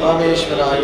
ವಾಮೇಶ್ವರಾಯ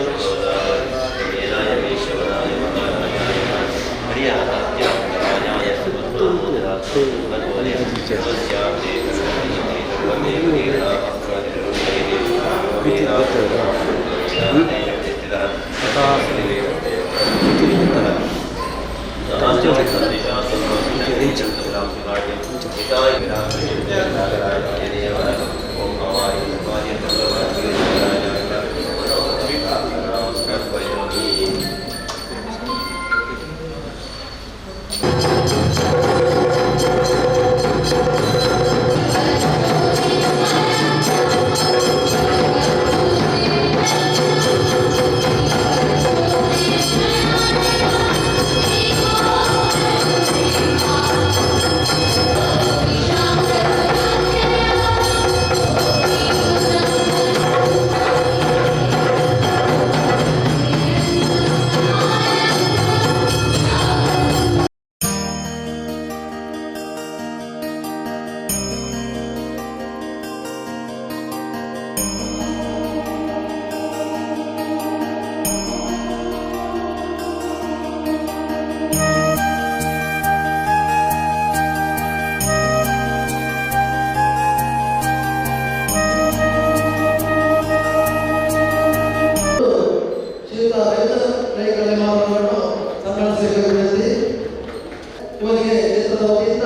ಇವರಿಗೆ ಕ್ಷೇತ್ರದ ವತಿಯಿಂದ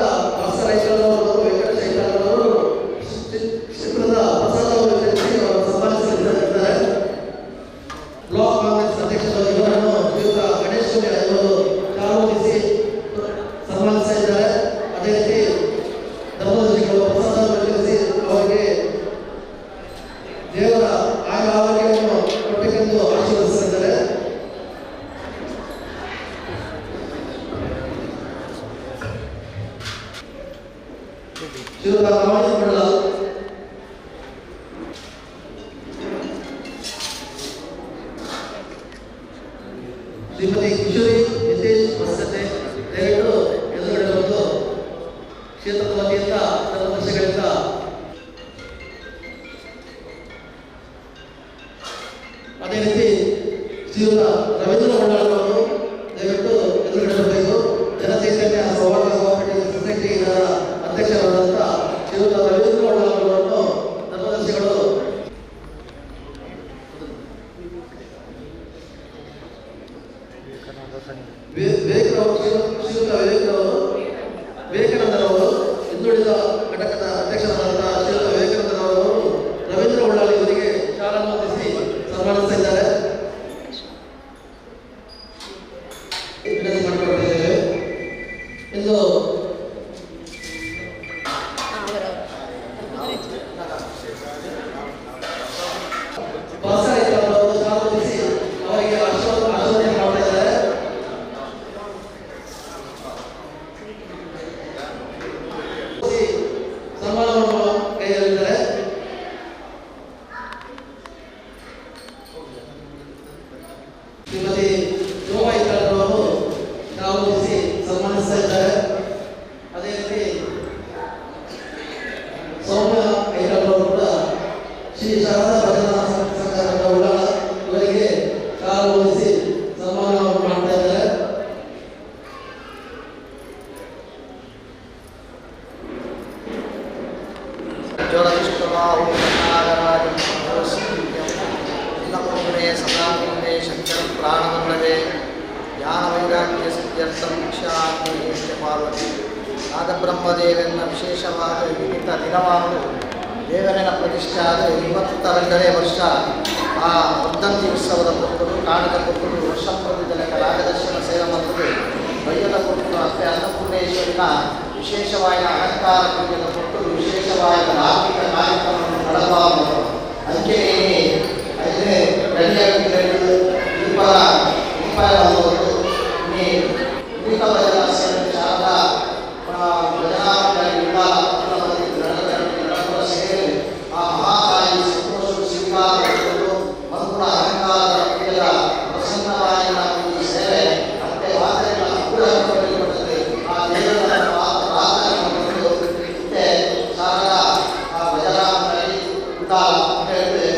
ರೈತರವರು ವೆಂಕಟ ಶೈಲರವರು ಕ್ಷೇತ್ರದ ಪ್ರಸಾದ ವಿತರಿಸಿ ಅವರು ಸನ್ಮಾನಿಸಲಿದ್ದಾರೆ. ಬ್ಲಾಕ್ ಕಾಂಗ್ರೆಸ್ ಅಧ್ಯಕ್ಷರು ಇವರನ್ನು ಶ್ರೀಯುತ ಗಣೇಶ್ ಅವರು ಚಾಲೂರಿಸಿ ಸನ್ಮಾನಿಸಿದ್ದಾರೆ. ಅದೇ ರೀತಿ ಧರ್ಮದರ್ಶಿಗಳು ಪ್ರಸಾದ ವಿತರಿಸಿ ಅವರಿಗೆ ದೇವರ ಆರೋಗ್ಯವನ್ನು ಕೊಟ್ಟಬೇಕೆಂದು ಆಶೀರ್ವದಿಸಿದ್ದಾರೆ. ಶ್ರೀಯುತ ರಮಣ ಮಂಡಲ ಶ್ರೀಮತಿ ಕಿಶೋರಿ ನಿತೇಶ್ ವಸತೆ ದಯವಿಟ್ಟು ಎದುರುಗಡೆ ಬಂದು ಕ್ಷೇತ್ರದ ವತಿಯಿಂದ ಧರ್ಮದರ್ಶಿಗಳಿಂದ ಅದೇ ರೀತಿ ಶ್ರೀಯುತ ರವೀಂದ್ರ ಮಂಡಲವರು ದಯವಿಟ್ಟು ಎದುರುಗಡೆ ಬರಬೇಕು. ಜನಚೈತನ್ಯ ಸೌಹಾರ್ದ ಕೋಆಪರೇಟಿವ್ ಸೊಸೈಟಿ ಇದರ ಅಧ್ಯಕ್ಷರಾದಂಥ ಶ್ರೀಯುತ ರವೀಂದ್ರ ಮಂಡಲವರನ್ನು ಧರ್ಮದರ್ಶಿಗಳು ಶ್ರೀಯುತ ವಿವೇಕಾನಂದರವರು ಹಿಂದುಳಿದ ಘಟಕದ ಅಧ್ಯಕ್ಷರಾದಂಥ ಶ್ರೀಯುತ ವಿವೇಕಾನಂದರವರು ರವೀಂದ್ರ ಉಳ್ಳಾಳಿ ಇವರಿಗೆ ಶಾಲನ್ನು ಹೊಂದಿಸಿ ಸನ್ಮಾನಿಸಿದ್ದಾರೆ. ವಿನಂತಿ ಮಾಡಿಕೊಂಡಿದ್ದೇವೆ ಎಂದು ಭಾಷಾಯಿತರವರು ಶಾಲೊಂದಿಸಿ ಅವರಿಗೆ ಆಶೀರ್ವಾದ ಮಾಡಿದ್ದಾರೆ. ಸನ್ಮಾನವನ್ನು ಕೈಯಲ್ಲಿದ್ದಾರೆ. ಶ್ರೀಮತಿ ಶೋಭಾಯಿತರವರು ಶಾಲೊಂದಿಸಿ ಸನ್ಮಾನಿಸ್ತಾ ಇದ್ದಾರೆ. ಅದೇ ರೀತಿ ಸೌಮ್ಯ ಐತರವರು ಕೂಡ ಶ್ರೀ ಶಾರದಾ ಭಜನಾ ಸಂಘದ ಉಳ್ಳಾಳ ಇವರಿಗೆ ಶಾಲೊಂದಿಸಿ ಸನ್ಮಾನವನ್ನು ಮಾಡ್ತಾ ಇದ್ದಾರೆ. ಶಂಕರ ಪ್ರಾಣವಲ್ಲದೆ ಜ್ಞಾನ ವೈರಾಗ್ಯ ಸಿದ್ಧ್ಯರ್ಥಂ ಪಾರ್ವತಿ ಆದ ಬ್ರಹ್ಮದೇವನ ವಿಶೇಷವಾದ ವಿವಿಧ ದಿನವಾದ ದೇವರನ ಪ್ರತಿಷ್ಠೆ ಆದರೆ 22ನೇ ವರ್ಷ ಆ ವರ್ಧಂತಿ ಉತ್ಸವದ ಕೊಟ್ಟರು ಕಾಣದ ಕೊಟ್ಟರು ವರ್ಷ ಪ್ರತಿದಿನಕ ರಾಗದರ್ಶನ ಸೇವೆ ಮತ್ತು ಬಯ್ಯದ ಕೊಟ್ಟರು ಅಷ್ಟೇ ಅನ್ನಪೂರ್ಣೇಶ್ವರಿನ ವಿಶೇಷವಾದ ಅಲಂಕಾರ ಪೂಜೆಯನ್ನು ಕೊಟ್ಟರು ವಿಶೇಷವಾದ ಧಾರ್ಮಿಕ ಕಾರ್ಯಕ್ರಮವನ್ನು ನಡೆಸಬಹುದು. ಅಂಕೆಯಲ್ಲಿ 5ನೇ ಗಡಿಯಾಗಿದ್ದರೆ ಶಾರದಾ ಭಜನಾ ಸೇವೆ ಆ ಮಹಾಕಾಯಿ ಸಂತೋಷ ಸ್ವೀಕಾರಗಳು ಮನುಗುಣ ಅಲಂಕಾರದ ಪೂಜೆಯ ಪ್ರಸನ್ನವಾದ ಈ ಸೇವೆ ಮತ್ತೆ ವಾದನೆಗಳ ಅನುಕೂಲಗೊಳ್ಳುತ್ತದೆ. ಆ ದೇವರ ಪ್ರಾರ್ಥನೆ ಮತ್ತೆ ಶಾರದಾ ಭಜನಾ ಉಂಟಾಲ ಅಂತ ಹೇಳಿದ್ರೆ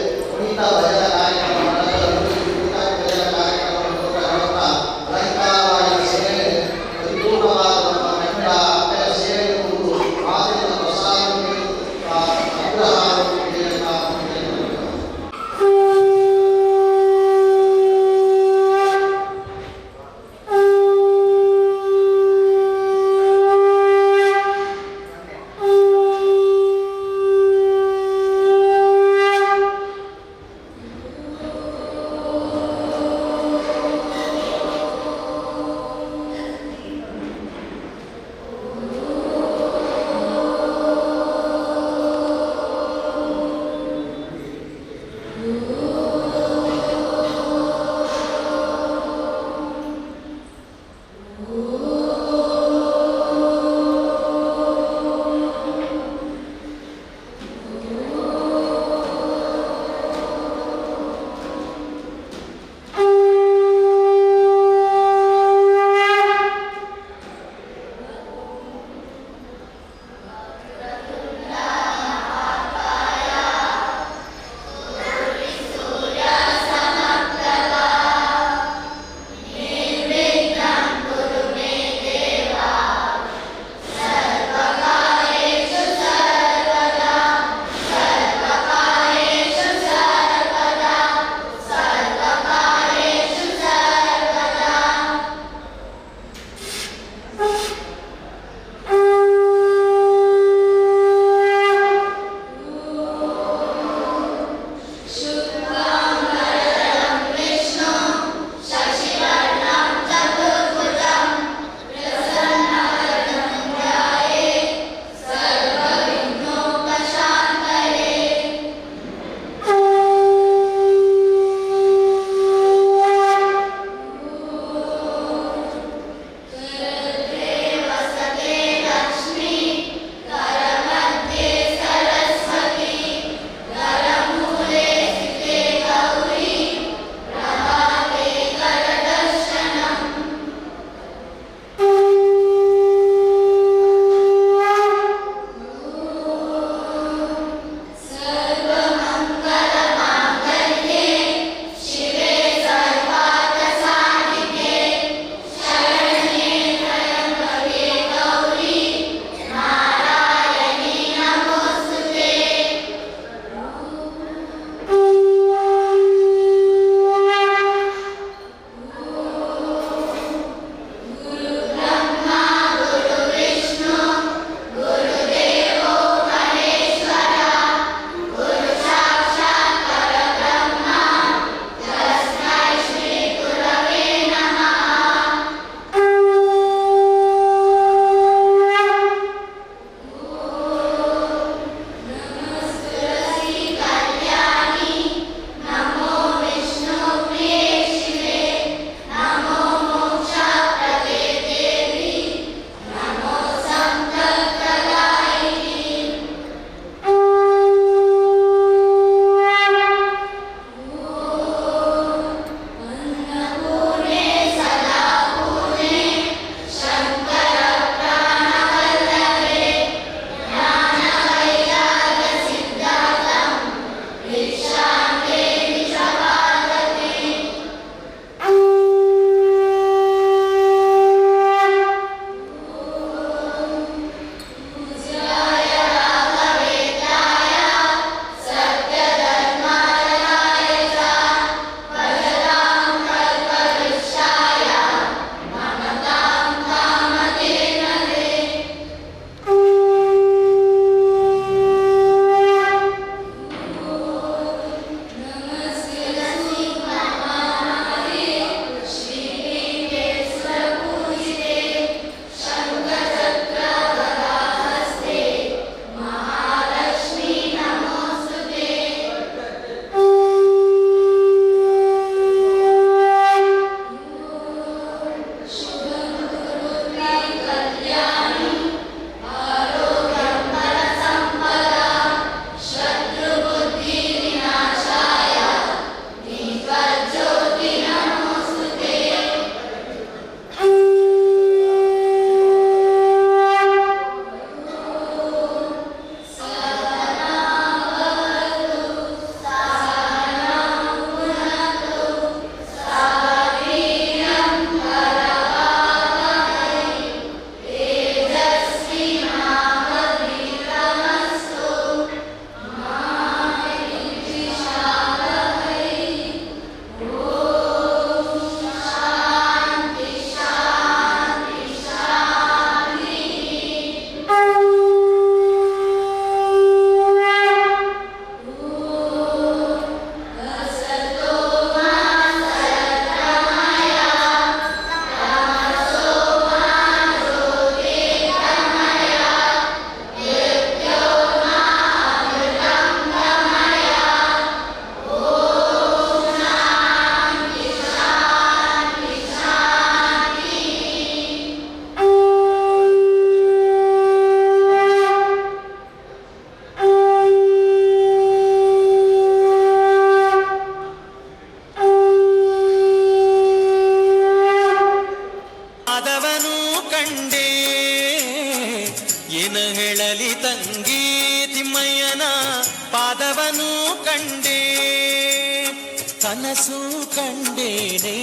ಕನಸು ಕಂಡೇನೆ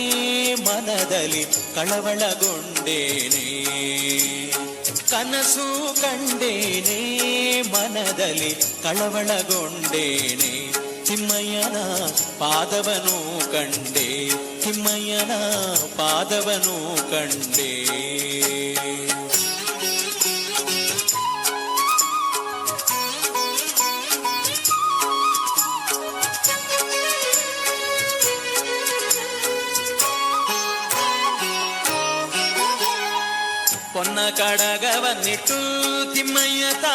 ಮನದಲ್ಲಿ ಕಳವಳಗೊಂಡೇನೆ ಕನಸು ಕಂಡೇನೆ ಮನದಲ್ಲಿ ಕಳವಳಗೊಂಡೇನೆ ತಿಮ್ಮಯ್ಯನ ಪಾದವನು ಕಂಡೆ ತಿಮ್ಮಯ್ಯನ ಪಾದವನು ಕಂಡೆ ಪೊನ್ನ ಕಡಗವನ್ನಿಟ್ಟು ತಿಮ್ಮಯ್ಯತ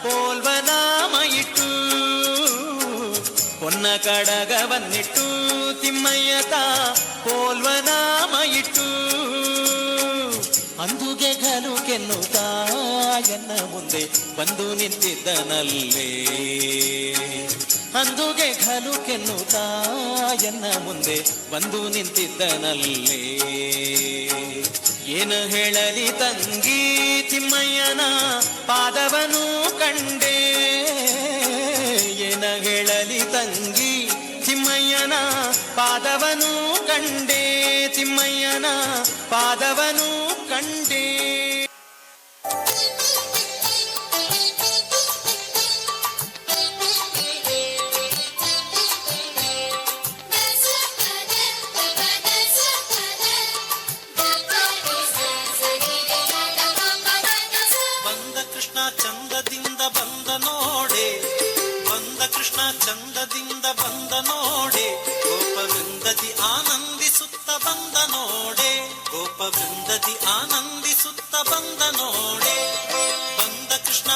ಪೋಲ್ವನಾಮ ಇಟ್ಟು ಪೊನ್ನ ಕಡಗವನ್ನಿಟ್ಟು ತಿಮ್ಮಯ್ಯತ ಪೋಲ್ವನಾಮ ಇಟ್ಟು ಅಂದುಗೆ ಘಲು ಕೆನ್ನುತ್ತಾ ಎನ್ನ ಮುಂದೆ ಬಂದು ನಿಂತಿದ್ದನಲ್ಲೇ ಅಂದುಗೆ ಘಲು ಕೆನ್ನುತ್ತಾ ಎನ್ನ ಮುಂದೆ ಬಂದು ನಿಂತಿದ್ದನಲ್ಲೇ ಏನು ಹೇಳಲಿ ತಂಗಿ ತಿಮ್ಮಯ್ಯನ ಪಾದವನು ಕಂಡೆ ಏನು ಹೇಳಲಿ ತಂಗಿ ತಿಮ್ಮಯ್ಯನ ಪಾದವನು ಕಂಡೆ ತಿಮ್ಮಯ್ಯನ ಪಾದವನು ಕಂಡೆ ಚಂದದಿಂದ ಬಂದ ನೋಡೆ ಗೋಪವೃಂದದಿ ಆನಂದಿಸುತ್ತ ಬಂದ ನೋಡೆ ಗೋಪವೃಂದದಿ ಆನಂದಿಸುತ್ತ ಬಂದ ನೋಡೆ ಬಂದ ಕೃಷ್ಣ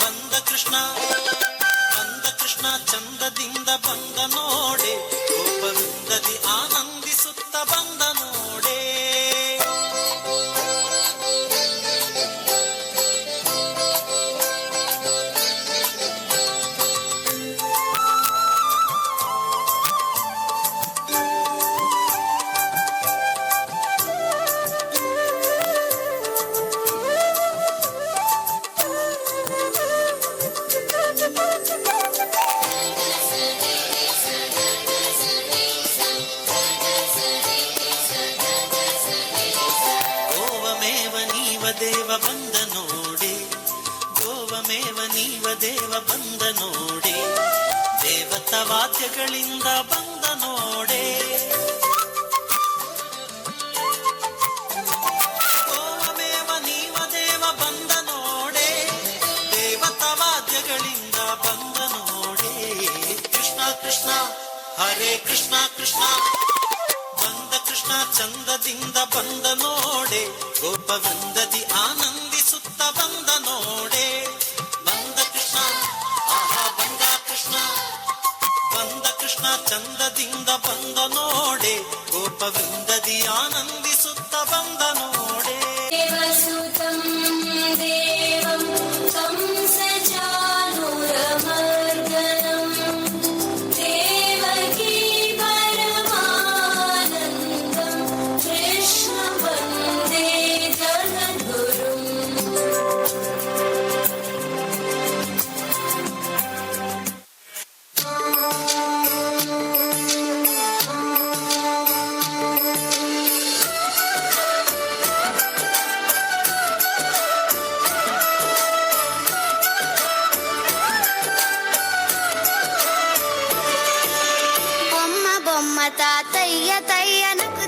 ಬಂದ ಕೃಷ್ಣ ಬಂದ ಕೃಷ್ಣ ಚಂದದಿಂದ ಬಂದ ನೋಡೆ ಗೋಪವೃಂದದಿ ಆನಂದಿಸುತ್ತ ಬಂದ ನೋಡೆ ದೇವ ಬಂದ ನೋಡೆ ಗೋವಮೇವ ನೀವ ದೇವ ಬಂದ ನೋಡೆ ದೇವತ ವಾದ್ಯಗಳಿಂದ ಬಂದ ನೋಡೆ ಗೋವಮೇವ ನೀವ ದೇವ ಬಂದ ನೋಡೆ ದೇವತ ವಾದ್ಯಗಳಿಂದ ಬಂದ ನೋಡೆ ಕೃಷ್ಣ ಕೃಷ್ಣ ಹರೇ ಕೃಷ್ಣ ಕೃಷ್ಣ ಬಂದ ಕೃಷ್ಣ ಚಂದದಿಂದ ಬಂದ ನೋಡೆ ಗೋಪವೃಂದದಿ ಆನಂದಿಸುತ್ತ ಬಂದ ನೋಡೆ ಬಂದ ಕೃಷ್ಣ ಆಹಾ ಬಂದ ಕೃಷ್ಣ ಬಂದ ಕೃಷ್ಣ ಚಂದದಿಂದ ಬಂದ ನೋಡೆ ಗೋಪವೃಂದದಿ ಆನಂದಿಸುತ್ತ ಬಂದ ನೋಡೆ ದೇವಸುತಂ ದೇವಂ ಕಂಸಚಾನೂರಮರ್ದನಂ ದೇವಕೀ ಪರಮಾನಂದಂ ಕೃಷ್ಣ ವಂದೇ ಜಗದ್ಗುರುಂ तातैया तैया नक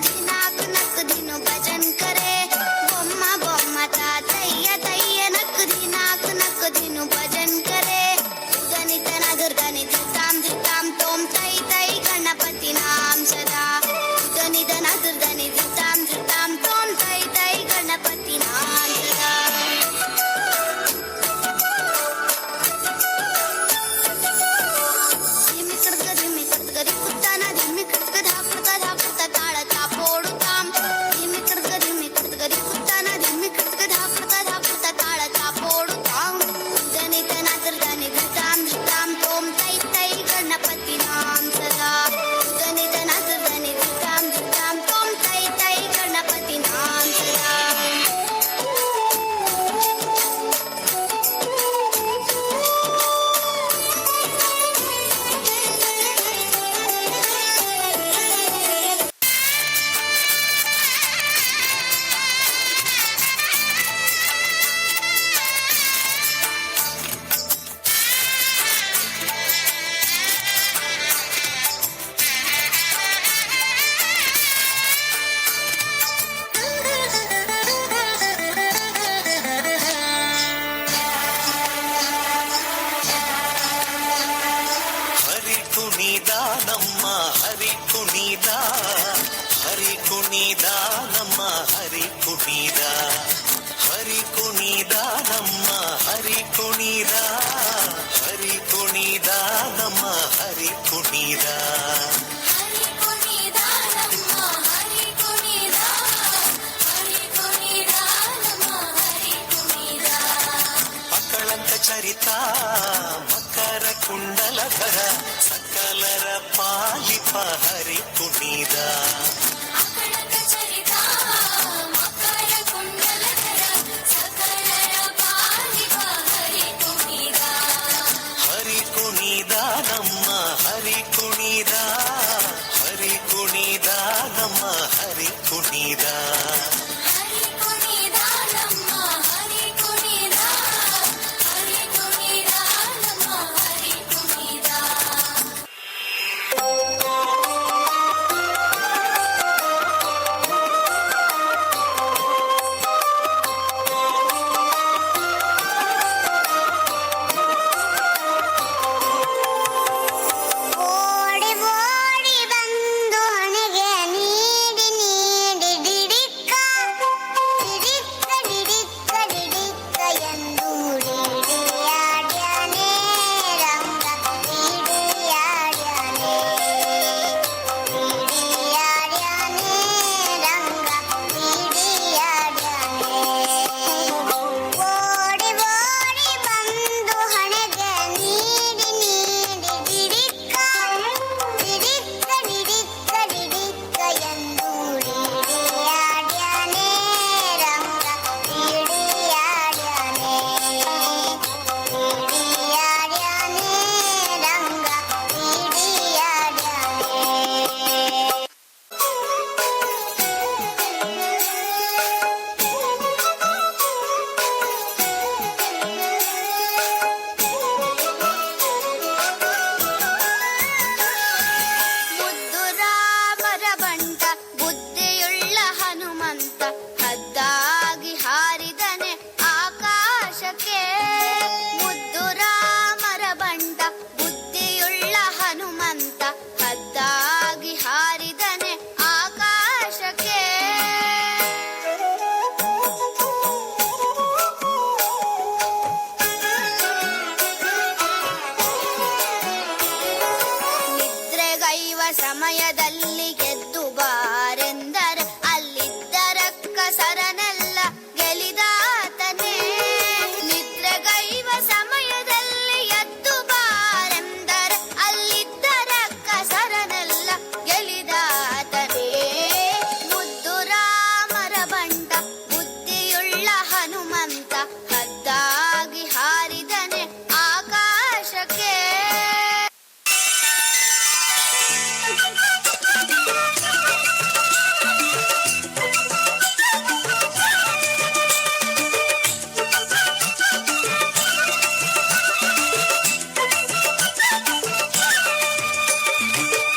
दिनो भजन करे बोम्मा बोम्मा तातैया तैया नक दिनो भजन करे गणित नगरगणित धाम तोम तै तै गणपति नाम सदा गणित नगरगणित धाम तोम तै तै गणपति नाम सदा धिमी कड़क धिमी कुत्ताना धिमी कड़क धापड़ता काळत ಹರಿ ಕುಣಿದ ಹರಿ ಕುಣಿದ ನಮ್ಮ ಹರಿ ಕುಣಿದ ಹರಿ ಕುಣಿದ ನಮ್ಮ ಹರಿ ಕುಣಿದ ಓಡಿ ಓಡಿ ಬಂದು ಹಣೆಗೆ ನೀಡಿ ನೀಡಿ ಡಿಡಿಕ್ಕ ಡಿಡಿಕ್ಕ ಡಿಡಿಕ್ಕ ಡಿಡಿಕ್ಕ ಎಂದು ಡಿಡಿಯಾಡ್ಯಾನೆ ರಂಗ ಡಿಡಿಯಾಡ್ಯಾನೆ ಡಿಡಿಯಾಡ್ಯಾನೆ ರಂಗ ಡಿಡಿಯಾಡ್ಯಾನೆ ಓಡಿ ಓಡಿ ಬಂದು ಹಣೆಗೆ ನೀಡಿ ನೀಡಿ ಡಿಡಿಕ್ಕ ಡಿಡಿಕ್ಕ ಡಿಡಿಕ್ಕ ಡಿಡಿಕ್ಕ ಎಂದು ಡಿಡಿಯಾಡ್ಯಾನೆ ರಂಗ ಡಿಡಿಯಾಡ್ಯಾನೆ ಡಿಡಿಯಾಡ್ಯಾನೆ ರಂಗ ಡಿಡಿಯಾಡ್ಯಾನೆ ಮುದ್ದು ರಾಮರ ಬಂಟ ಬುದ್ಧಿಯುಳ್ಳ ಹನುಮಂತ ಹದ್ದಾಗಿ ಹಾರಿದನೆ ಆಕಾಶಕ್ಕೆ ಮುದ್ದು ರಾಮರ ಬಂಟ ಬುದ್ಧಿಯುಳ್ಳ ಹನುಮಂತ ಹದ್ದಾಗಿ ಹಾರಿದನೆ ಆಕಾಶಕ್ಕೆ ನಿದ್ರೆಗೈವ ಸಮಯದಲ್ಲಿ ಗೆದ್ದು ಬಾರೆಂದರೆ ಅಲ್ಲಿದ್ದರಕ್ಕ ಸರನೆಲ್ಲ ಗೆಲಿದಾತನೇ ನಿದ್ರೆಗೈವ ಸಮಯದಲ್ಲಿ ಎದ್ದು ಬಾರೆಂದರೆ ಅಲ್ಲಿದ್ದರಕ್ಕ ಸರನೆಲ್ಲ ಗೆಲಿದಾತನೇ ಮುದ್ದು ರಾಮರ ಬಂಟ ಬುದ್ಧಿಯುಳ್ಳ ಹನುಮಂತ ಹದ್ದಾಗಿ ಹಾರಿದನೆ ಆಕಾಶಕ್ಕೆ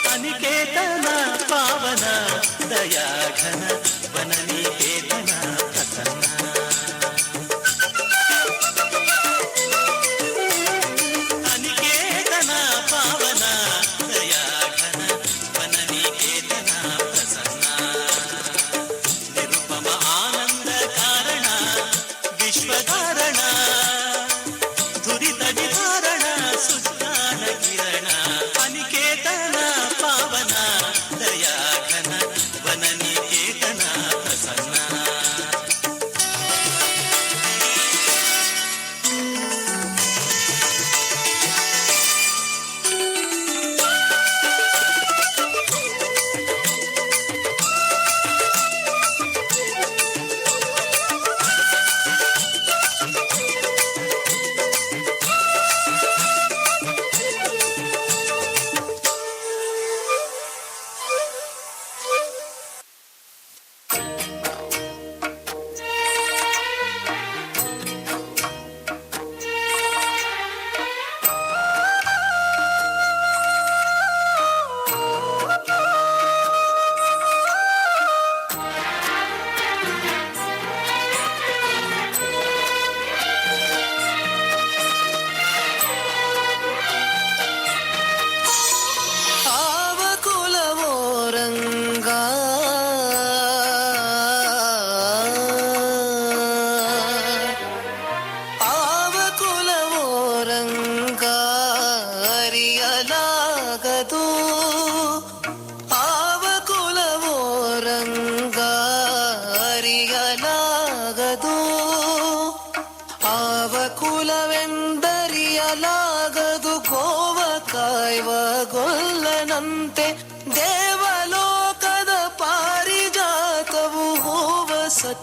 ಅನಿಕೇತನ ಪಾವನ ದಯಾಘನ ವನನಿಕೇತನ ಪ್ರಸನ್ನ ಅನಿಕೇತನ ಪಾವನ ದಯಾಘನ ವನನಿಕೇತನ ಪ್ರಸನ್ನ ನಿರುಪಮ ಆನಂದ ಕಾರಣ ವಿಶ್ವಧಾರಣ ಧುರಿತ ನಿವಾರಣ ಸುಜ್ಞಾನ ಕಿರಣ ಅನಿಕೇತನ ಪಾವನ ದಯಾಘನ ವನನಿಕೇತನ ಪ್ರಸನ್ನ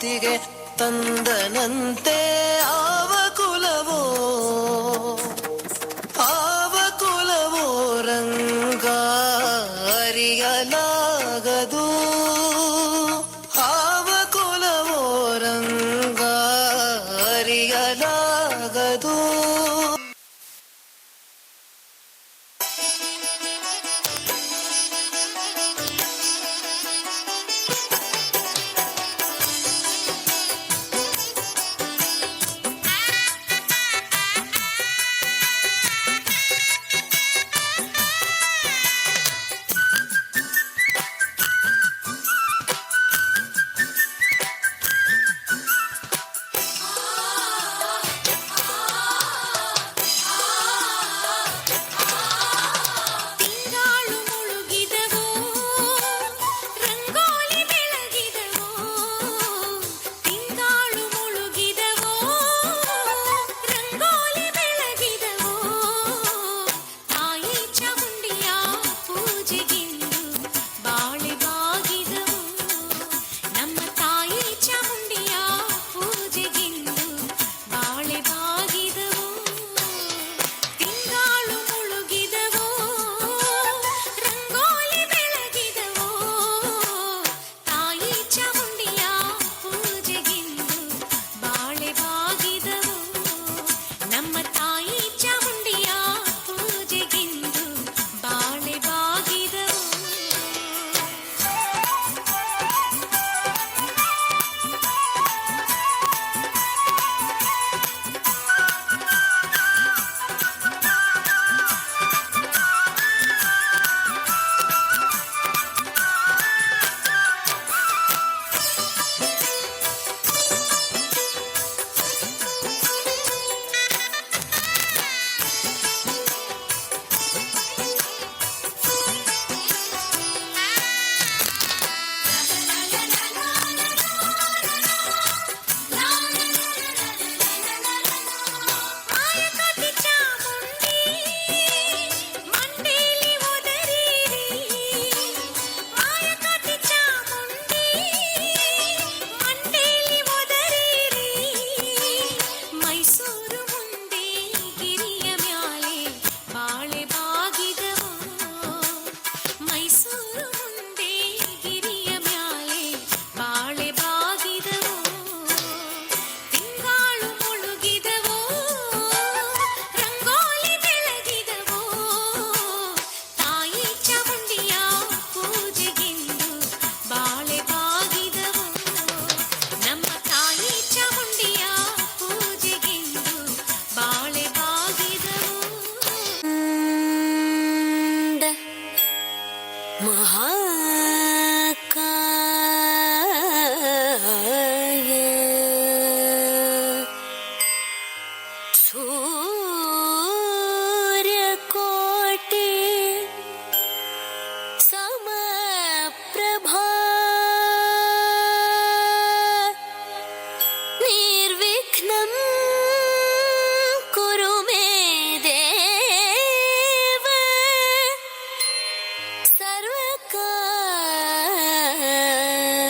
ಮಾತಿಗೆ ತಂದನಂತೆ ಆವ ಕುಲವೋ ರಂಗ ಅರಿಯಲಾಗದು ಆವ ಕುಲವೋ ರಂಗ ಅರಿಯಲಾಗದು.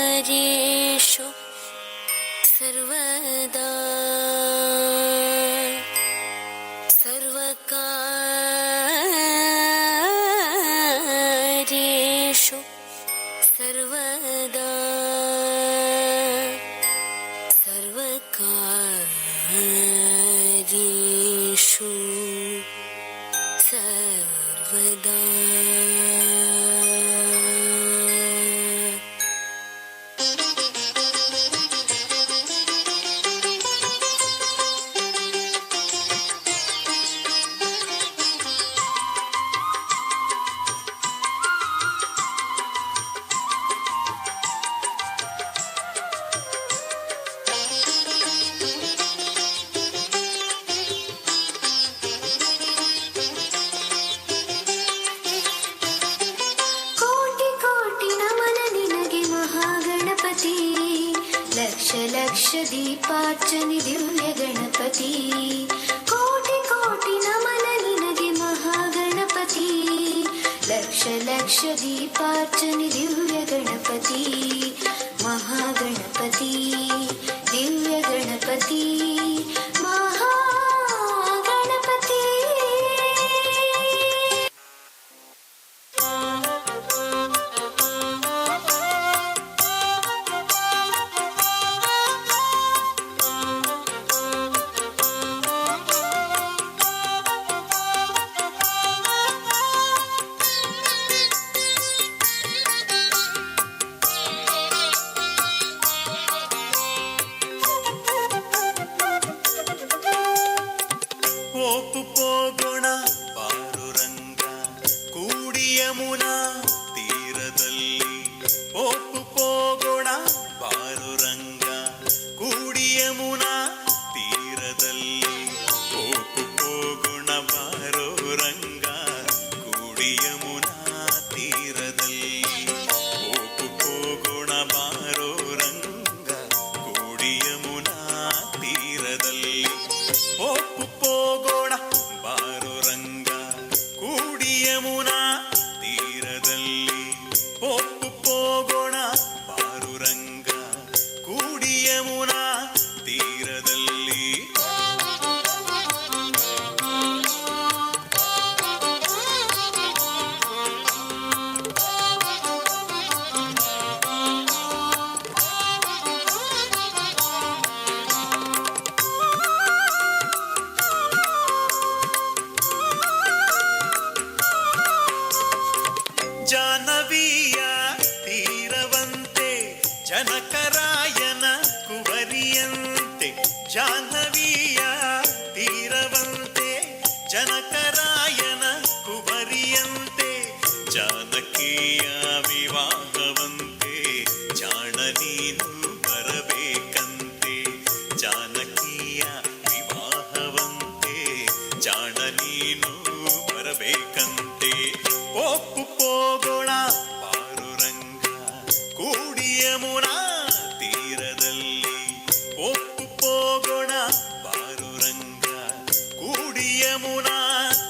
सर्वकार्येषु सर्वदा सर्वकार्येषु सर्वदा लक्ष लक्ष दीपार्चने दिव्य गणपति कोटि कोटि नमन निनगे महागणपति लक्ष लक्ष दीपार्चने दिव्य गणपति महागणपति ಜನಕರಾಯನ ಕುವರಿಯಂತೆ ಜಾಹ್ನವಿಯ ತೀರವಂತೆ ಜನಕರಾಯನ ಕುವರಿಯಂತೆ ಜಾನಕಿಯ ವಿವಾಹವಂತೆ ಜಾಣ ನೀನು ಬರಬೇಕಂತೆ ಜಾನಕಿಯ ವಿವಾಹವಂತೆ ಜಾಣ ನೀನು ಬರಬೇಕಂತೆ ಒಪ್ಪು ಪೋಗೋಣ ಪಾರುರಂಗ ಕೂಡಿ ಯಮುನಾ ತೀರದಲ್ಲಿ ಒಪ್ಪು ಪೋಗೋಣ ಪಾರುರಂಗ ಕೂಡಿ ಯಮುನಾ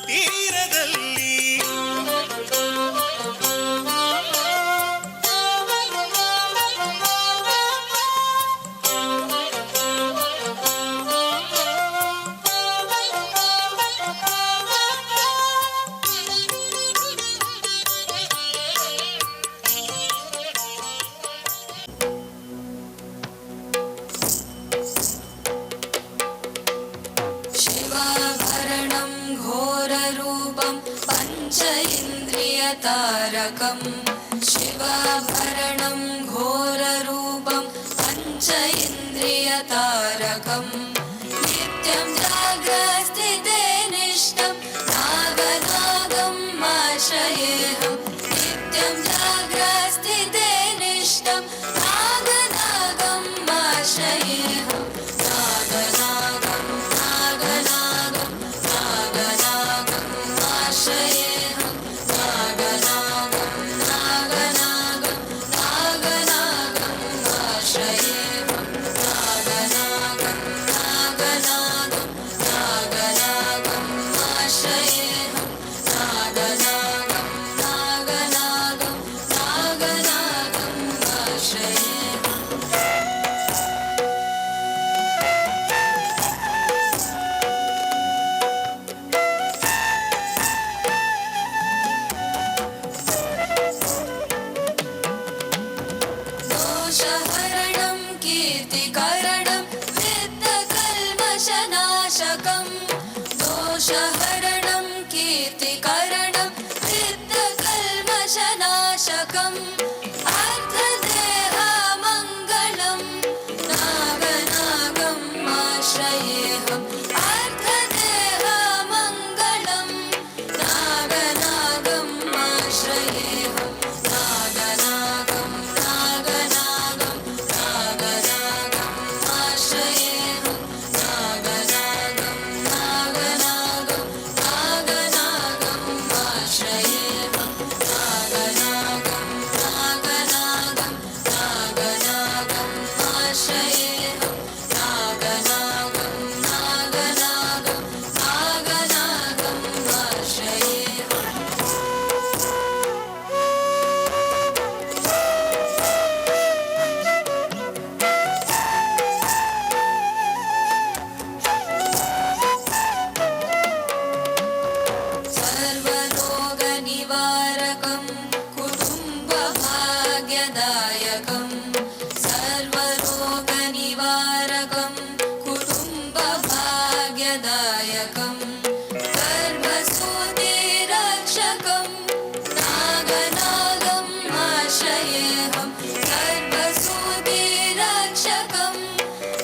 ತೀರದಲ್ಲಿ शिवाभरणं घोररूपं पञ्च इन्द्रियतारकं शिवाभरणं घोररूपं पञ्च इन्द्रियतारकं नित्यं जाग्रस्थिते निष्ठं नागनागम् आश्रयेऽहं नित्यं जाग्रस्थिते निष्ठं नागनागम् आश्रयेऽहं नागनागं नागनागं नागनागम् आश्रयेऽहं नागनागं नागनागं नागनागम् आश्रयेऽहं नागनागं नागनागं नागनागम् आश्रयेऽहं नागनागं नागनागं नागनागम् आश्रयेऽहम् दोषहरणं कीर्तिकरणं विद्यकल्मषनाशकं दोषहरणं कीर्तिकरणं विद्यकल्मषनाशकम् अर्थदेहमङ्गलं नागनागम् आश्रयेऽहम् अर्थदेहमङ्गलं नागनागम् आश्रयेऽहं नागनागं नागनागं नागनागम् आश्रयेऽहं नागनागं नागनागं नागनागम् आश्रयेऽहं नागनागं नागनागं नागनागम् आश्रयेऽहं नागनागं नागनागं नागनागम् आश्रयेऽहम् सर्वरोगनिवारकं कुटुम्बभाग्यदायकं सर्वरोगनिवारकं कुटुम्बभाग्यदायकं गर्भसूतिरक्षकं नागनागम् आश्रयेऽहं गर्भसूतिरक्षकं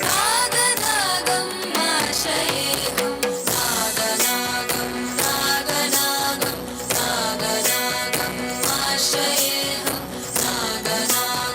नागनागम् आश्रयेऽहं नागनागं नागनागं नागनागम् आश्रयेऽहं नागनागं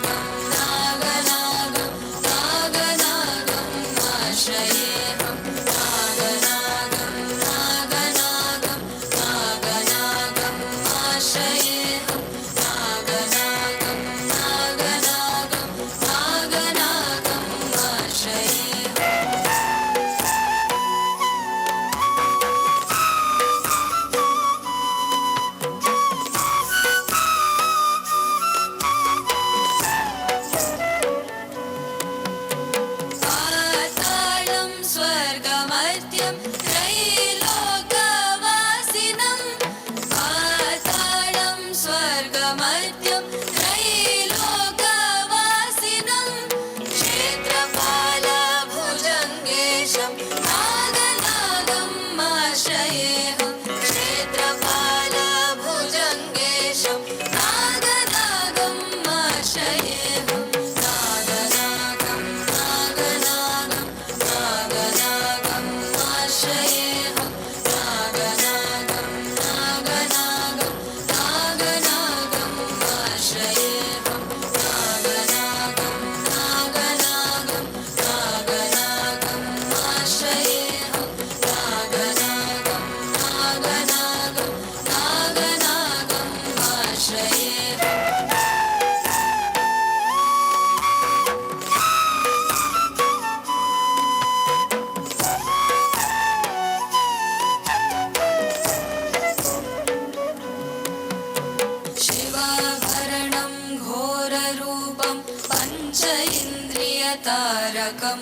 इन्द्रियतारकं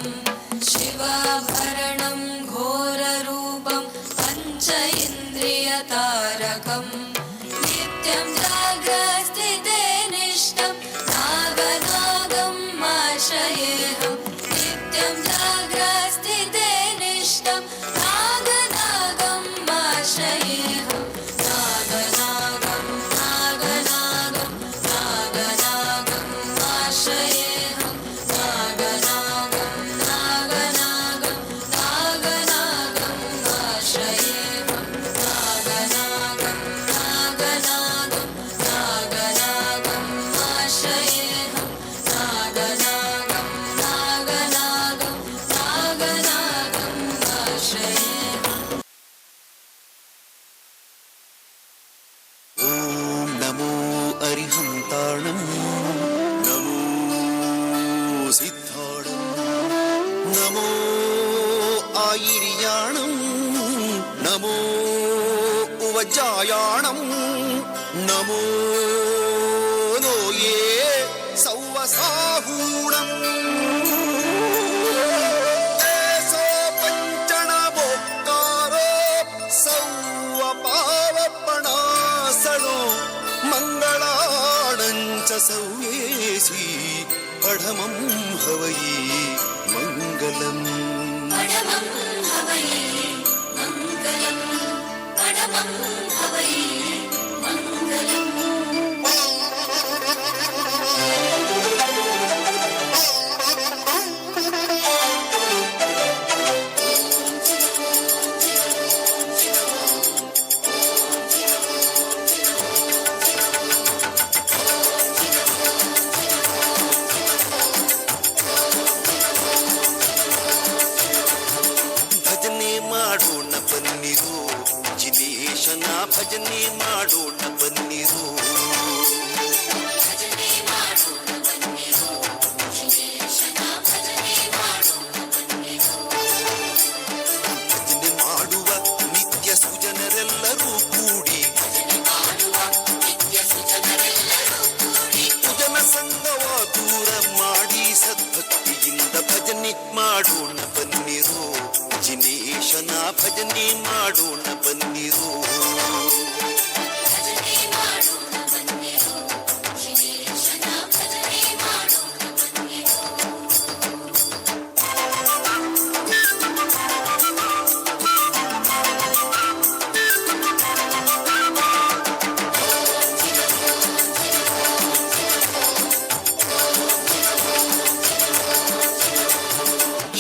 शिवाभरणं घोररूपं पञ्च इन्द्रियतारकं नित्यं जाग्रस्थिते निष्ठं नागनागं आश्रयेऽहं नित्यं जाग्रस्थिते निष्ठं नागनागं आश्रयेऽहं नागनागं नागनागं नागनागं आश्रयेऽहं नागनागं नागनागं नागनागं आश्रयेऽहं नागनागं नागनागं नागनागं आश्रयेऽहं नागनागं नागनागं नागनागं आश्रयेऽहम् ಓಂ ನಮೋ ಅರಿಹಂತಾಣಂ ನಮೋ ಸಿದ್ಧಾಣಂ ನಮೋ ಆಯಿರ್ಯಾಣಂ ನಮೋ ಉವಜಾಯಾಣಂ ನಮೋ ಲೋಯೇ ಸೌವಸಾಹೂಣಂ ಏಸೋ ಪಂಚಣಮೋಕ್ಕಾರೋ ಸೌವಪಾವಪಣಾಸಣೋ ಮಂಗಳಾಣಂಚ ಸೌವೇಸಿ ಪಢಮಂ ಹವೈ ಮಂಗಲಂ पडमं हवै मङ्गलं पडमं हवै मङ्गलम् ಭಜನೆ ಮಾಡೋಣ ಬನ್ನಿರು ಜಿನೇಶನ ಭಜನೆ ಮಾಡೋಣ ಬನ್ನಿರು भजने ಮಾಡೋಣ ಬನ್ನಿರು ಶ್ರೀಕೃಷ್ಣನ ಭಜನೆ ಮಾಡೋಣ ಬನ್ನಿರು ಭಜನೆ ಮಾಡುವ ನಿತ್ಯ ಸುಜನರೆಲ್ಲರೂ ಕೂಡಿ ಭಜನೆ ಮಾಡುವ ನಿತ್ಯ ಸುಜನರೆಲ್ಲರೂ ಕೂಡಿ ಜನ ಸಂಗವ ದೂರ ಮಾಡಿ ಸದ್ಭಕ್ತಿಯಿಂದ ಭಜನೆ ಮಾಡೋಣ ಬನ್ನಿರು ಜಿನೇಶನ ಭಜನೆ ಮಾಡೋಣ ಬನ್ನಿರು ಭಜನೆ ಮಾಡೋಣ ಬನ್ನಿರು ಶ್ರೀಕೃಷ್ಣನ ಭಜನೆ ಮಾಡೋಣ ಬನ್ನಿರು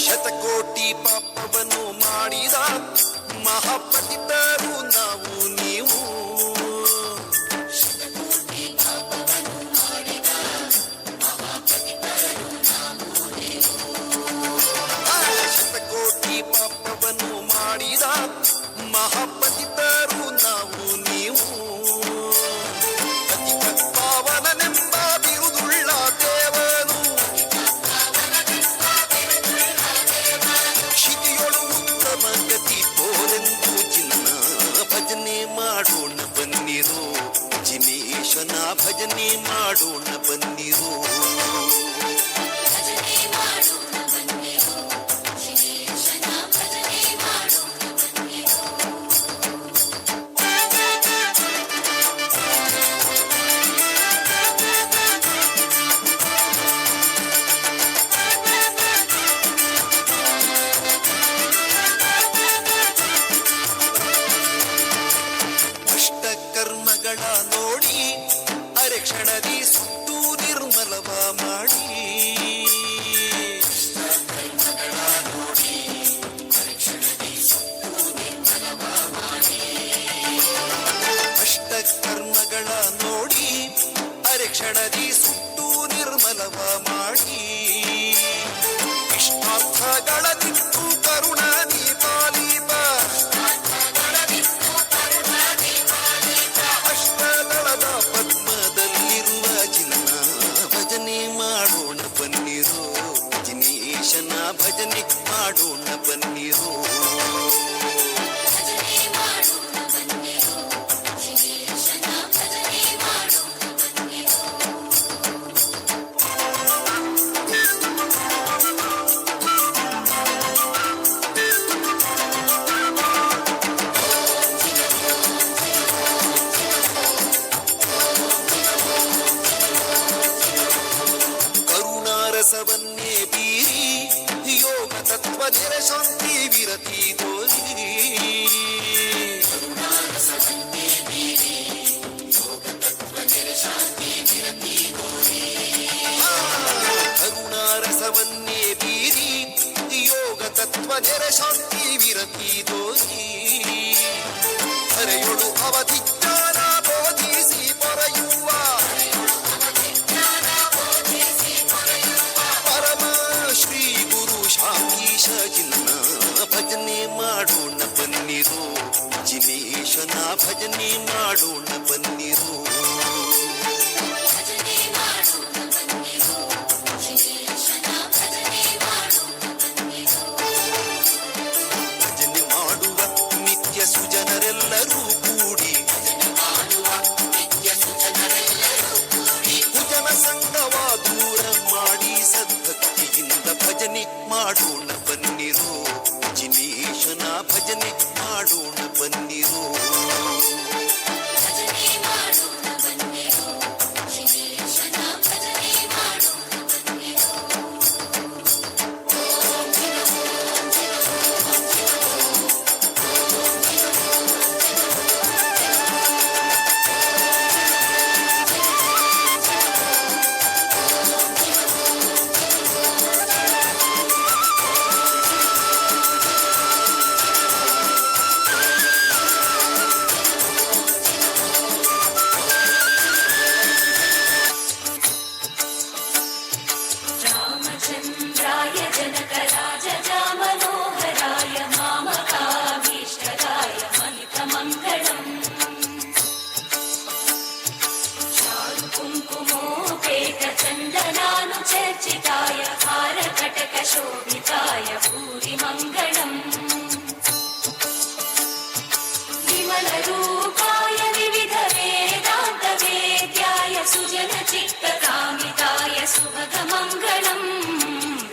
ಶತಕೋಟಿ ಪಾಪವನ್ನು ಮಾಡಿದ ಮಹಾಪತಿತರು ನಾವು ನೀವು ಶತಕೋಟಿ ಪಾಪವನ್ನು ಮಾಡಿದ ಮಹಾಪತಿತರು ನಾವು ನೀವು ಪತಿತ ಪಾವನನೆಂಬ ಬಿರುದುಳ್ಳ ದೇವನು ಶಿತಿಯೊಳು ಉತ್ತಮ ಗತಿ ಪೋರೆಂದು ಚಿನ್ನ ಭಜನೆ ಮಾಡೋಣ ಬನ್ನಿರು ಜಿನೇಶನ ಭಜನೆ ಮಾಡೋಣ ಬನ್ನಿರು ಭಜನೆ ಮಾಡೋಣ ಬನ್ನಿರು ಶ್ರೀಕೃಷ್ಣನ ಭಜನೆ ಮಾಡೋಣ ಬನ್ನಿರು ಅಷ್ಟಕರ್ಮಗಳ ನೋಡಿ ಅರೆಕ್ಷಣದಿ ಸುಟ್ಟು ನಿರ್ಮಲವ ಮಾಡಿ ಅಷ್ಟಕರ್ಮಗಳ ನೋಡಿ ಅರೆಕ್ಷಣದಿ ಸುಟ್ಟು ನಿರ್ಮಲವ ಮಾಡಿ ಇಷ್ಟಾರ್ಥಗಳನ್ನಿಟ್ಟು ಕರುಣಾನಿ ಪಾಲೀಪ ಅಷ್ಟದಳದ ಪದ್ಮದಲ್ಲಿರುವ ಚಿನ್ನ ಭಜನೆ ಮಾಡೋಣ ಬನ್ನಿರು ಜಿನೇಶನ ಭಜನೆ ಮಾಡೋಣ ಬನ್ನಿರು ಭಜನೆ ಮಾಡೋಣ ಬನ್ನಿರು ಶ್ರೀಕೃಷ್ಣನ ಭಜನೆ ಮಾಡೋಣ ಬನ್ನಿರು ನೆರೆ ಶಾಂತಿ ವಿರತಿ ತೋರಿ ಕರುಣಾರಸವನ್ನೇ ಬೀರಿ ಯೋಗ ತತ್ವ ನೆರೆ ಶಾಂತಿ ವಿರತಿ ತೋರಿ ಹರೆಯೊಳು ಅವಧಿಜ್ಞಾನ ಬೋಧಿಸಿ ಪೊರೆಯುವ ಪರಮ ಶ್ರೀ ಗುರು ಶಾಂತೀಶ ಜಿನ್ನ ಭಜನೆ ಮಾಡೋಣ ಬನ್ನಿರೋ ಜಿನೇಶನ ಭಜನೆ ಮಾಡೋಣ ಬನ್ನಿರೋ ಭಜನೆ ಮಾಡೋಣ ಬನ್ನಿರೋ ಶ್ರೀಕೃಷ್ಣನ ಭಜನೆ ಮಾಡೋಣ ಬನ್ನಿರೋ ಭಜನೆ ಮಾಡುವ ನಿತ್ಯ ಸುಜನರೆಲ್ಲರೂ ಕೂಡಿ ಭಜನೆ ಮಾಡುವ ನಿತ್ಯ ಸುಜನರೆಲ್ಲರೂ ಕೂಡಿ ಕುಜನ ಸಂಗವ ದೂರ ಮಾಡಿ ಸದ್ಭಕ್ತಿಯಿಂದ ಭಜನೆ ಮಾಡೋಣ ಬನ್ನಿರೋ ಜಿನೇಶನ ಭಜನೆ ಮಾಡೋಣ ಬನ್ನಿರೋ ಭಜನೆ ಮಾಡೋಣ ಬನ್ನಿರೋ ಶ್ರೀಕೃಷ್ಣನ ಭಜನೆ ಮಾಡೋಣ ಬನ್ನಿರೋ रामचन्द्राय जनकराजजामनोहराय मामकाभीष्टदाय मनितमङ्गलम् चारुकुङ्कुमोपेतचन्दनानुचर्चिताय हारकटकशोभिताय भूरिमङ्गलम् विमलरूपाय विविधवेदान्तवेद्याय सुजनचित्तकामिताय सुभगमङ्गलम्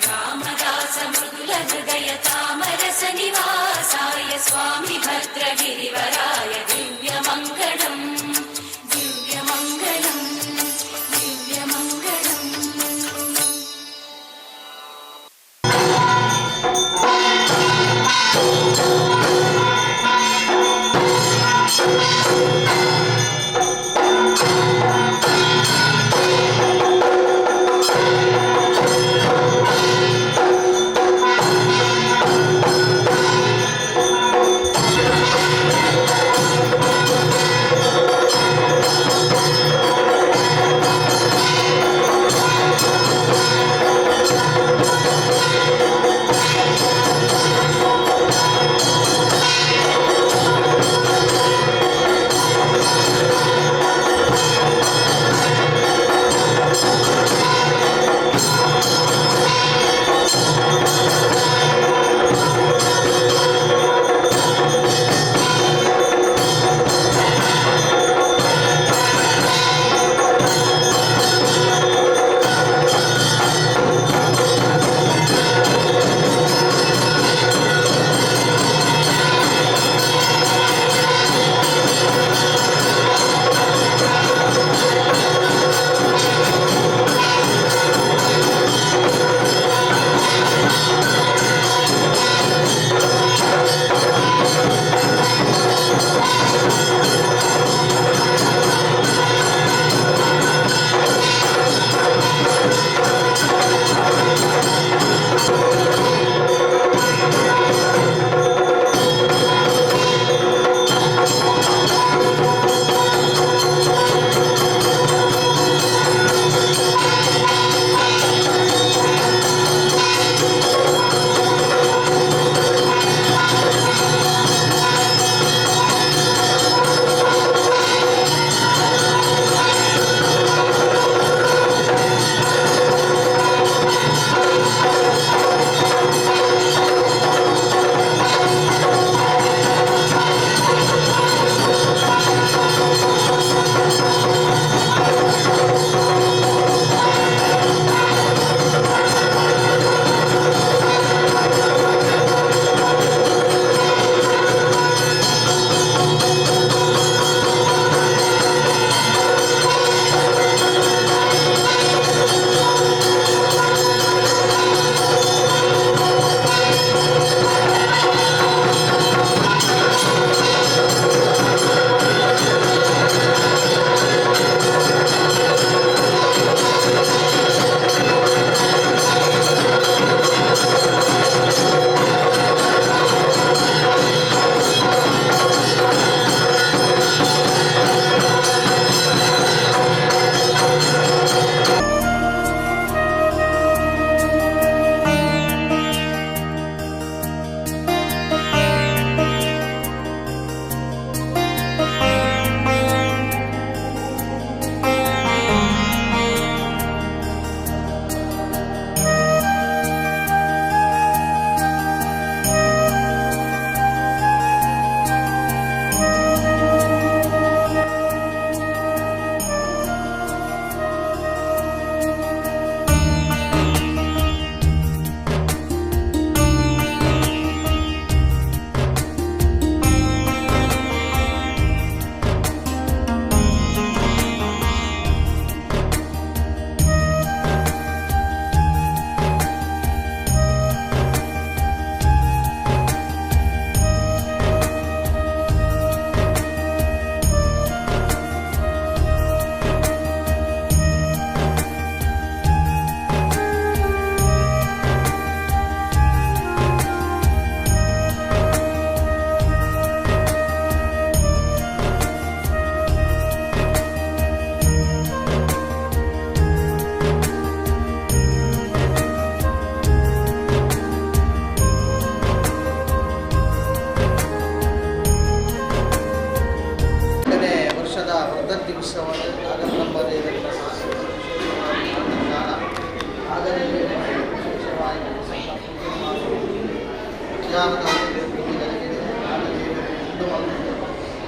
रामदास मृदुलहृदय तामरसनिवासाय स्वामि भद्रगिरिवराय दिव्यमङ्गलम् दिव्यमङ्गलम् दिव्यमङ्गलम् ಿ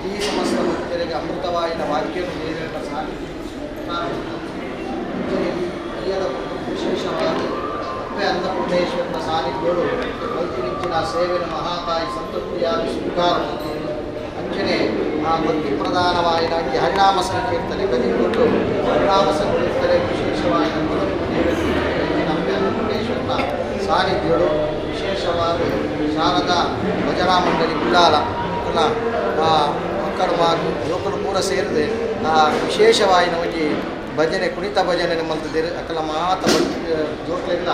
ಈ ಸಮಸ್ತ ಭಕ್ತರಿಗೆ ಅಮೃತವಾಯಿನ ವಾಕ್ಯವನ್ನು ನೀರಿನ ವಿಶೇಷವಾಗಿ ಅಪ್ಪೆ ಅನ್ನಪೂರ್ಣೇಶ್ವರನ ಸಾನ್ನಿಧ್ಯಗಳು ಮಲ್ತಿಮಿಂಚಿನ ಸೇವೆನ ಮಹಾತಾಯಿ ಸಂತೃಪ್ತಿಯಾಗಿ ಸ್ವೀಕಾರ ಅಂಚನೆ ಆ ಭಕ್ತಿ ಪ್ರಧಾನವಾಯಿನಾಗಿ ಹರಿನಾಮ ಸಂಕೀರ್ತನೆ ಕದಿಕೊಂಡು ಹರಿನಾಮ ಸಂಕೀರ್ತನೆ ವಿಶೇಷವಾಗಿ ಅಪ್ಪೆ ಅನ್ನಪೂರ್ಣೇಶ್ವರನ ಸಾನ್ನಿಧ್ಯಗಳು ವಿಶೇಷವಾಗಿ ಶಾರದಾ ಭಜನಾ ಮಂಡಳಿ ಗುಳ್ಳಾಲ ಮಕ್ಕಳು ಮಾತು ಯುವಕರು ಪೂರ ಸೇರಿದೆ ವಿಶೇಷವಾಯಿನ ಒಂಜಿ ಭಜನೆ ಕುಣಿತ ಭಜನೆ ಮಲ್ತಿದ್ದೇವೆ ಅಕ್ಕಲ ಮಾತ ಜೋಟ್ಲೆಲ್ಲ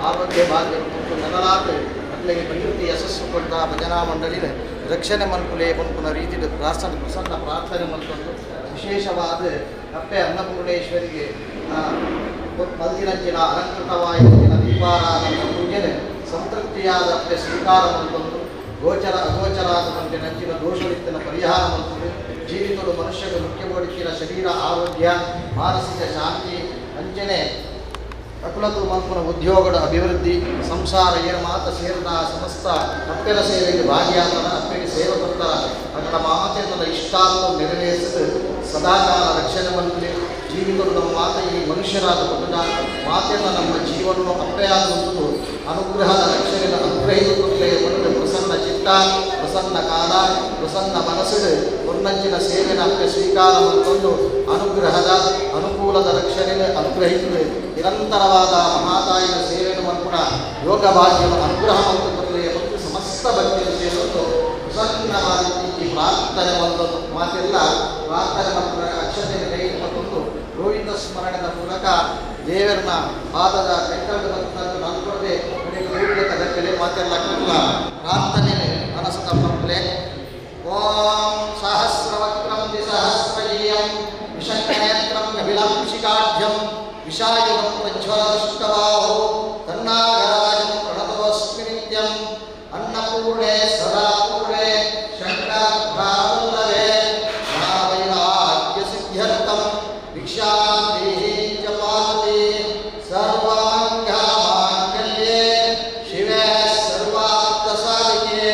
ಆರೋಗ್ಯ ಭಾಗ್ಯ ನಗಲಾತ್ ಅಕ್ಕಲಿಗೆ ಪ್ರಕೃತಿ ಯಶಸ್ಸು ಕೊಟ್ಟ ಭಜನಾ ಮಂಡಳಿ ರಕ್ಷಣೆ ಮಲ್ಪುಲೆ ಮಲ್ಪುನ ರೀತಿ ಪ್ರಸನ್ನ ಪ್ರಾರ್ಥನೆ ಮಲ್ಕೊಂಡು ವಿಶೇಷವಾದ ಅಪ್ಪೆ ಅನ್ನಪೂರ್ಣೇಶ್ವರಿಗೆ ಮಲ್ದಿನಂಚಿನ ಅಲಂಕೃತವಾಯಿನ ದೀಪಾರಾಧನೆ ಪೂಜೆನೆ ಸಂತೃಪ್ತಿಯಾದ ಅಪ್ಪೆ ಸ್ವೀಕಾರ ಮಲ್ಕೊಂಡು ಅಗೋಚರಾದ ಮಂಟೆ ನಂಚಿನ ದೋಷವಿತ್ತಿನ ಪರಿಹಾರ ಮಲ್ಪುದು ಜೀವಿತಗಳು ಮನುಷ್ಯಗೆ ಮುಖ್ಯಗೊಳಿಸಿದ ಶರೀರ ಆರೋಗ್ಯ ಮಾನಸಿಕ ಶಾಂತಿ ಅಂಚನೆ ಅಕುಲತು ಮಲ್ಪುನ ಉದ್ಯೋಗದ ಅಭಿವೃದ್ಧಿ ಸಂಸಾರ ಏನು ಮಾತ ಸೇರಿದ ಸಮಸ್ತ ಅಪ್ಪೆರ ಸೇವೆಗೆ ಭಾಗಿಯಾದ ಅಪ್ಪೆಗೆ ಸೇವೆ ಕೊಡ್ತಾರ ಅದರ ಮಾತೆಗಳ ಇಷ್ಟಾರ್ಥ ನೆರವೇರಿಸಿದ ಸದಾಕಾಲ ರಕ್ಷಣೆ ಮಲ್ಪಲೆ ಜೀವಿತಗಳು ನಮ್ಮ ಮಾತೆ ಈ ಮನುಷ್ಯರಾದ ಕೊಟ್ಟ ಮಾತೆಯನ್ನು ನಮ್ಮ ಜೀವನವನ್ನು ಅಪ್ಪೆಯಾಗುವುದು ಅನುಗ್ರಹದ ರಕ್ಷಣೆಯ ಅನುಗ್ರಹಿಸುತ್ತಲೇ ಒಂದು ಪ್ರಸನ್ನ ಚಿತ್ತ ಪ್ರಸನ್ನ ಕಾಲ ಪ್ರಸನ್ನ ಮನಸ್ಸು ಒನ್ನಂಚಿನ ಸೇವೆನ ಅಪ್ಪೆ ಸ್ವೀಕಾರ ಮಾಡಿಕೊಂಡು ಅನುಗ್ರಹದ ಅನುಕೂಲದ ರಕ್ಷಣೆಗೆ ಅನುಗ್ರಹಿಸಿದೆ ನಿರಂತರವಾದ ಮಹಾತಾಯಿನ ಸೇವೆಯನ್ನು ಮಲ್ಪುಣ ಯೋಗ ಭಾಗ್ಯವನ್ನು ಅನುಗ್ರಹ ಮಂತ್ರದಲ್ಲೇ ಮತ್ತು ಸಮಸ್ತ ಭಕ್ತಿಯನ್ನು ಸೇರಿಕೊಂಡು ಪ್ರಸನ್ನವಾದ ಈ ಪ್ರಾರ್ಥನೆ ಒಂದೊಂದು ಮಾತೆಲ್ಲ ಪ್ರಾರ್ಥನೆ ಮತ್ತು ಅಕ್ಷತೆಯನ್ನು ಕೈ ಮತ್ತು ಗೋವಿಂದ ಸ್ಮರಣದ ಮೂಲಕ ದೇವರನ್ನ ಪಾದದ ಕೈಕಂಡು ಬಂದು ನಂಬಿಕೊಳ್ಳದೆ ಗೋವಿಂದ ಮಾತೆಲ್ಲ ಪ್ರಾರ್ಥನೆ ಮನಸ್ಸದ ಮಕ್ಕಳೇ ಓಂ ಸಹಸ್ರವಕ್ರಂ ದ್ವಿಸಹಸ್ರಯೀಯಂ ವಿಶಂಕನೇತ್ರಂ ಕಪಿಲಂಶಿಕಾಢ್ಯಂ ವಿಷಾಯುಧಂ ಪ್ರಜ್ವಲದೃಷ್ಟಬಾಹೋ ತನ್ನಾಗರಾಜಂ ಪ್ರಣತೋಸ್ಮಿ ನಿತ್ಯಂ ಅನ್ನಪೂರ್ಣೆ ಸದಾಪೂರ್ಣೆ ಶಂಕರಾಭಾವಲ್ಲವೇ ವೈರಾಗ್ಯ ಸಿದ್ಧ್ಯರ್ಥಂ ಭಿಕ್ಷಾಂ ದೇಹಿ ಚ ಪಾರ್ವತಿ ಸರ್ವಾಂಗ ಮಾಂಗಲ್ಯೆ ಶಿವೆ ಸರ್ವಾರ್ಥ ಸಾಧಿಕೆ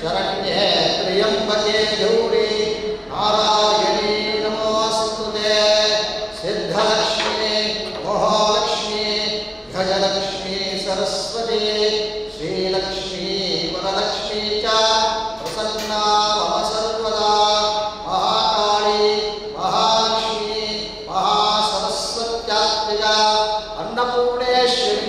ಶರಣ್ಯೆ ತ್ರ್ಯಂಬಕೆ ಗೌರಿ ನಾರಾಯಣೀ ನಮೋಸ್ತುತೆ ಸಿದ್ಧಲಕ್ಷ್ಮೀ ಮಹಾಲಕ್ಷ್ಮೀ ಗಜಲಕ್ಷ್ಮೀ ಸರಸ್ವತಿ ಶ್ರೀಲಕ್ಷ್ಮೀ ವರಲಕ್ಷ್ಮೀ ಚ ಪ್ರಸನ್ನಾ ಮಮ ಸರ್ವದಾ ಮಹಾಕಾಳಿ ಮಹಾಲಕ್ಷ್ಮೀ ಮಹಾಸರಸ್ವತ್ಯಾತ್ಮಿಕ ಅನ್ನಪೂರ್ಣೇಶ್ವರಿ